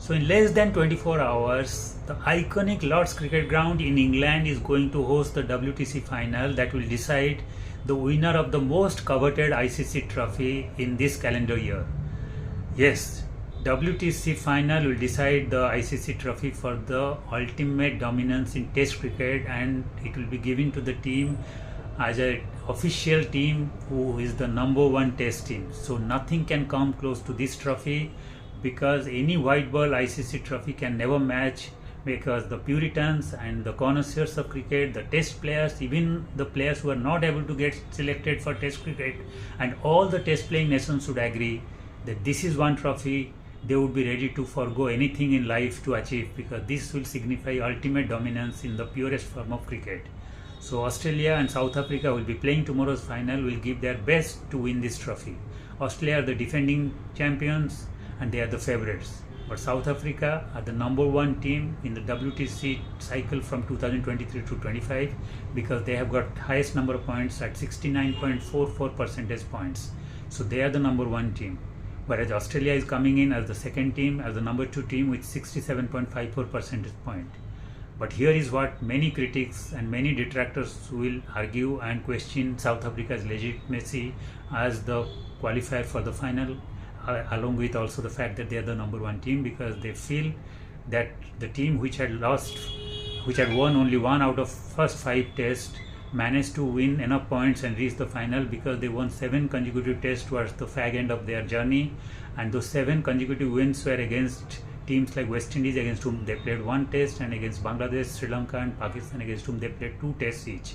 So in less than 24 hours, the iconic Lord's Cricket Ground in England is going to host the WTC Final that will decide the winner of the most coveted ICC trophy in this calendar year. Yes, WTC Final will decide the ICC trophy for the ultimate dominance in Test cricket, and it will be given to the team as an official team who is the #1 Test team. So nothing can come close to this trophy, because any white ball ICC trophy can never match, because the Puritans and the connoisseurs of cricket, the Test players, even the players who are not able to get selected for Test cricket, and all the Test playing nations would agree that this is one trophy they would be ready to forego anything in life to achieve, because this will signify ultimate dominance in the purest form of cricket. So Australia and South Africa will be playing tomorrow's final, will give their best to win this trophy. Australia are the defending champions and they are the favorites. But South Africa are the #1 team in the WTC cycle from 2023 to 25, because they have got highest number of points at 69.44 percentage points. So they are the #1 team. Whereas Australia is coming in as the second team, as the #2 team with 67.54 percentage point. But here is what many critics and many detractors will argue and question South Africa's legitimacy as the qualifier for the final, along with also the fact that they are the #1 team, because they feel that the team which had won only 1 out of first 5 tests, managed to win enough points and reach the final, because they won 7 consecutive tests towards the fag end of their journey, and those 7 consecutive wins were against teams like West Indies, against whom they played 1 test, and against Bangladesh, Sri Lanka and Pakistan, against whom they played 2 tests each.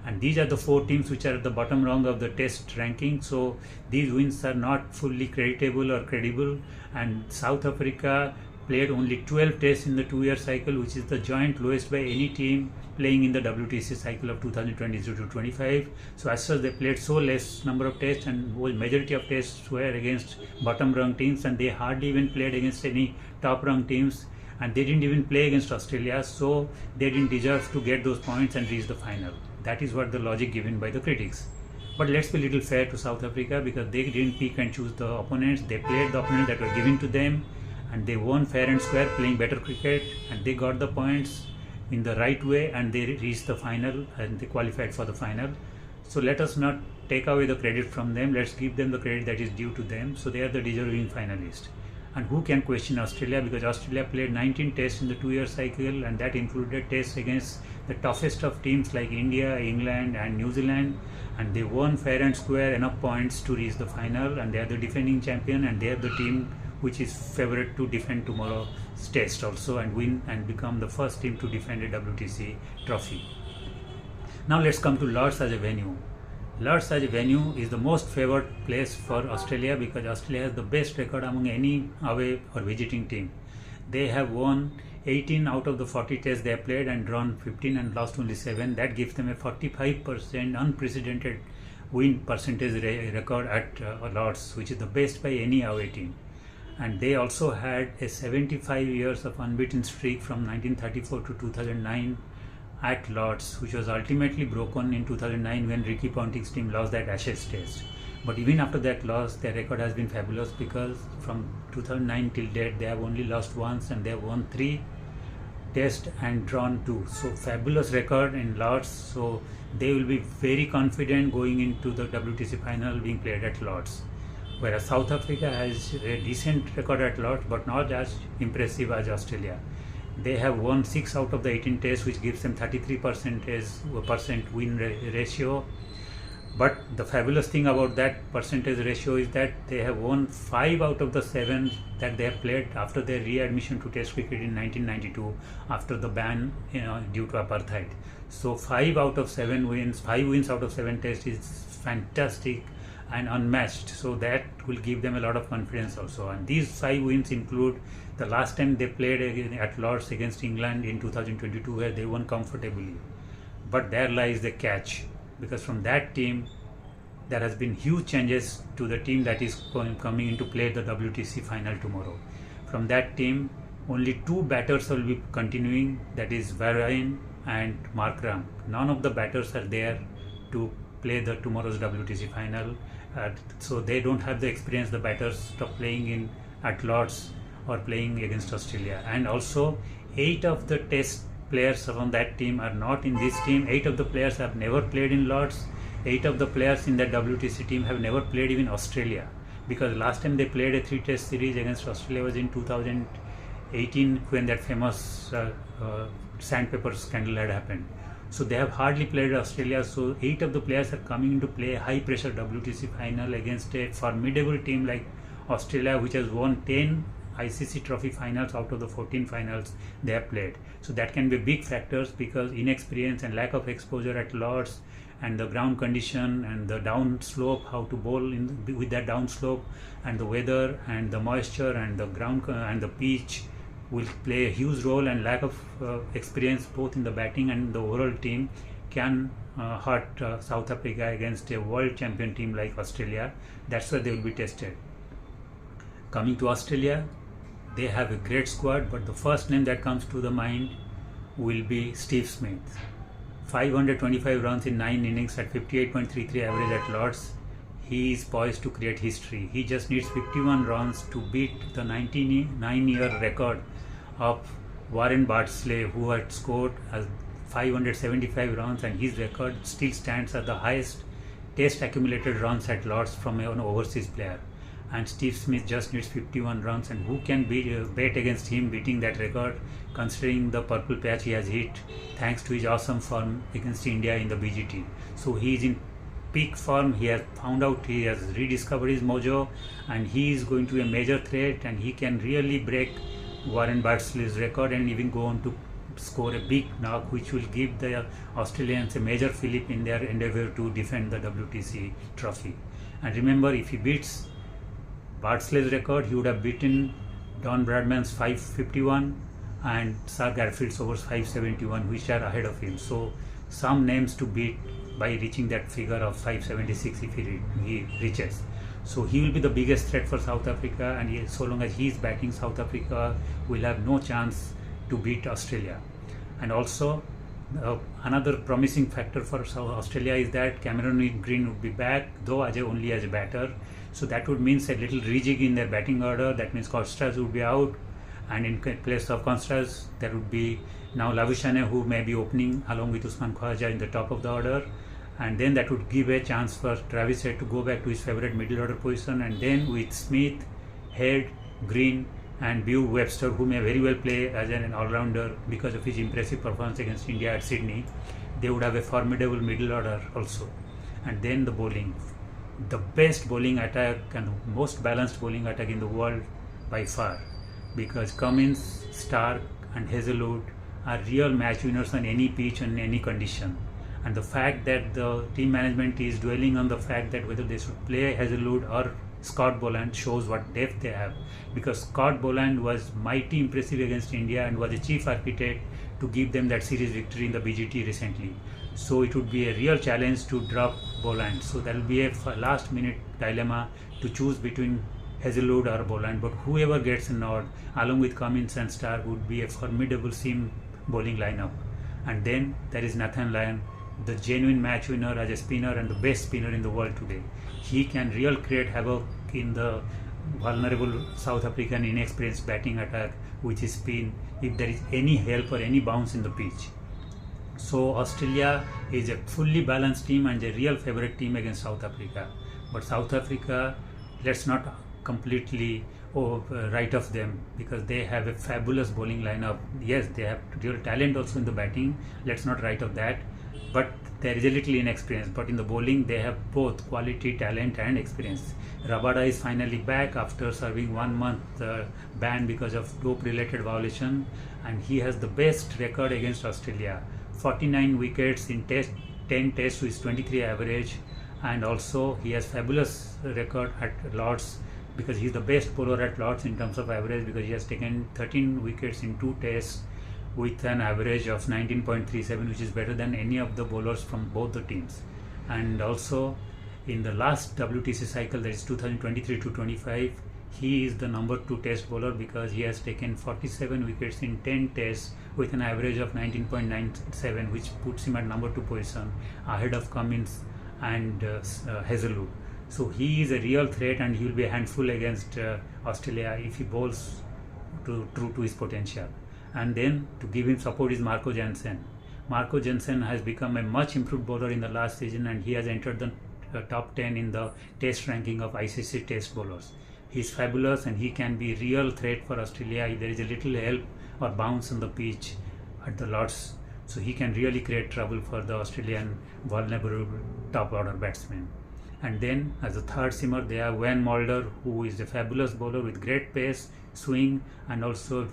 And these are the 4 teams which are at the bottom rung of the test ranking, so these wins are not fully creditable or credible. And South Africa played only 12 tests in the 2-year cycle, which is the joint lowest by any team playing in the WTC cycle of 2022 to 25. So as such, they played so less number of tests, and whole majority of tests were against bottom rung teams, and they hardly even played against any top rung teams, and they didn't even play against Australia, so they didn't deserve to get those points and reach the final. That is what the logic given by the critics. But let's be a little fair to South Africa, because they didn't pick and choose the opponents. They played the opponents that were given to them, and they won fair and square, playing better cricket, and they got the points in the right way, and they reached the final and they qualified for the final. So let us not take away the credit from them. Let's give them the credit that is due to them. So they are the deserving finalists. And who can question Australia, because Australia played 19 tests in the 2-year cycle, and that included tests against the toughest of teams like India, England and New Zealand, and they won fair and square enough points to reach the final, and they are the defending champion, and they are the team which is favourite to defend tomorrow's test also and win and become the first team to defend a WTC trophy. Now let's come to Lord's as a venue. Lord's as a venue is the most favoured place for Australia, because Australia has the best record among any away or visiting team. They have won 18 out of the 40 tests they have played and drawn 15 and lost only 7. That gives them a 45% unprecedented win percentage record at Lord's, which is the best by any away team. And they also had a 75 years of unbeaten streak from 1934 to 2009 at Lord's, which was ultimately broken in 2009 when Ricky Ponting's team lost that Ashes test. But even after that loss, their record has been fabulous, because from 2009 till date they have only lost once, and they have won 3 tests and drawn 2. So fabulous record in Lord's. So they will be very confident going into the WTC final being played at Lord's. Whereas South Africa has a decent record at Lord's, but not as impressive as Australia. They have won 6 out of the 18 tests, which gives them 33% win ratio. But the fabulous thing about that percentage ratio is that they have won 5 out of the 7 that they have played after their readmission to Test cricket in 1992, after the ban due to apartheid. So 5 wins out of 7 tests is fantastic and unmatched. So that will give them a lot of confidence also. And these 5 wins include the last time they played at Lord's against England in 2022, where they won comfortably. But there lies the catch, because from that team there has been huge changes to the team that is coming into play the WTC final tomorrow. From that team, only 2 batters will be continuing, that is Varane and Markram. None of the batters are there to play the tomorrow's WTC final, so they don't have the experience, the batters, of playing at Lord's or playing against Australia. And also 8 of the test players from that team are not in this team. 8 of the players have never played in Lords. 8 of the players in that WTC team have never played even Australia, because last time they played a 3-test series against Australia was in 2018 when that famous sandpaper scandal had happened. So they have hardly played Australia. So 8 of the players are coming to play a high pressure WTC final against a formidable team like Australia, which has won 10 ICC trophy finals out of the 14 finals they have played. So that can be big factors, because inexperience and lack of exposure at Lords, and the ground condition and the down slope, how to bowl with that down slope, and the weather and the moisture and the ground and the pitch will play a huge role, and lack of experience both in the batting and the overall team can hurt South Africa against a world champion team like Australia. That's why they will be tested. Coming to Australia, they have a great squad, but the first name that comes to the mind will be Steve Smith. 525 runs in 9 innings at 58.33 average at Lords. He is poised to create history. He just needs 51 runs to beat the 99-year record of Warren Bartley, who had scored 575 runs, and his record still stands as the highest test accumulated runs at Lords from an overseas player. And Steve Smith just needs 51 runs, and who can bet against him beating that record, considering the purple patch he has hit thanks to his awesome form against India in the BGT. So he is in peak form. He has found out, he has rediscovered his mojo, and he is going to be a major threat, and he can really break Warren Bartley's record and even go on to score a big knock, which will give the Australians a major fillip in their endeavour to defend the WTC trophy. And remember, if he beats Bartley's record, he would have beaten Don Bradman's 551 and Sir Garfield's overs 571, which are ahead of him. So some names to beat by reaching that figure of 576 if he reaches. So he will be the biggest threat for South Africa, and so long as he is batting, South Africa will have no chance to beat Australia. And also another promising factor for Australia is that Cameron Green would be back, though only as a batter. So that would mean a little rejig in their batting order. That means Costas would be out, and in place of Costas there would be now Labuschagne, who may be opening along with Usman Khawaja in the top of the order. And then that would give a chance for Travis Head to go back to his favourite middle order position, and then with Smith, Head, Green and Bew Webster, who may very well play as an all-rounder because of his impressive performance against India at Sydney, they would have a formidable middle order also. And then the bowling, the best bowling attack and most balanced bowling attack in the world by far, because Cummins, Stark and Hazelwood are real match winners on any pitch and any condition. And the fact that the team management is dwelling on the fact that whether they should play Hazelwood or Scott Boland shows what depth they have, because Scott Boland was mighty impressive against India and was a chief architect to give them that series victory in the BGT recently. So it would be a real challenge to drop Boland. So that will be a last minute dilemma to choose between Hazelwood or Boland, but whoever gets a nod along with Cummins and Stark would be a formidable seam bowling lineup. And then there is Nathan Lyon, the genuine match winner as a spinner and the best spinner in the world today. He can really create havoc in the vulnerable South African inexperienced batting attack, which is spin, if there is any help or any bounce in the pitch. So Australia is a fully balanced team and a real favourite team against South Africa. But South Africa, let's not completely write off them, because they have a fabulous bowling lineup. Yes, they have real talent also in the batting, let's not write off that, but there is a little inexperience. But in the bowling they have both quality, talent and experience. Rabada is finally back after serving 1 month ban because of dope related violation, and he has the best record against Australia. 49 wickets in 10 tests with 23 average, and also he has fabulous record at Lords, because he is the best bowler at Lords in terms of average, because he has taken 13 wickets in 2 tests with an average of 19.37, which is better than any of the bowlers from both the teams. And also in the last WTC cycle, that is 2023 to 25, he is the number 2 test bowler, because he has taken 47 wickets in 10 tests with an average of 19.97, which puts him at number 2 position ahead of Cummins and Hazelwood. So he is a real threat, and he will be a handful against Australia if he bowls true to his potential. And then to give him support is Marco Jansen. Marco Jansen has become a much improved bowler in the last season, and he has entered the top 10 in the test ranking of ICC test bowlers. He's fabulous and he can be real threat for Australia if there is a little help or bounce on the pitch at the Lords. So he can really create trouble for the Australian vulnerable top order batsmen. And then as a third seamer they have Wayne Mulder, who is a fabulous bowler with great pace, swing, and also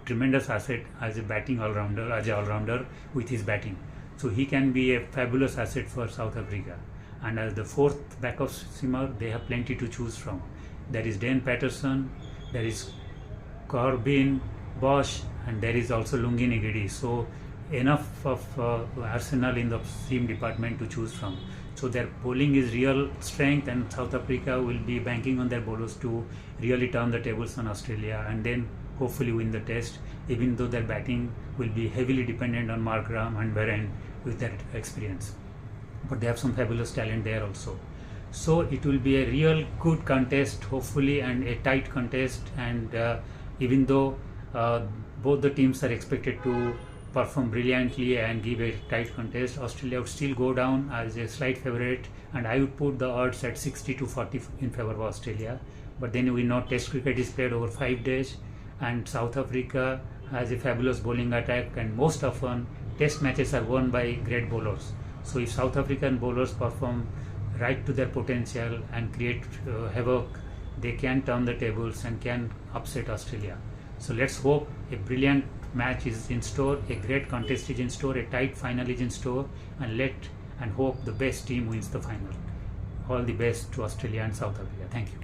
tremendous asset as a all-rounder with his batting. So he can be a fabulous asset for South Africa. And as the fourth backup seamer, they have plenty to choose from. There is Dan Patterson, there is Corbin, Bosch, and there is also Lungi Ngidi. So enough of arsenal in the seam department to choose from. So their bowling is real strength, and South Africa will be banking on their bowlers to really turn the tables on Australia and then hopefully win the test, even though their batting will be heavily dependent on Mark Graham and Varane with their experience. But they have some fabulous talent there also. So it will be a real good contest, hopefully, and a tight contest. And even though both the teams are expected to perform brilliantly and give a tight contest, Australia would still go down as a slight favorite, and I would put the odds at 60-40 in favor of Australia. But then we know Test cricket is played over 5 days, and South Africa has a fabulous bowling attack, and most often Test matches are won by great bowlers. So if South African bowlers perform right to their potential and create havoc, they can turn the tables and can upset Australia. So let's hope a brilliant match is in store, a great contest is in store, a tight final is in store, and hope the best team wins the final. All the best to Australia and South Africa. Thank you.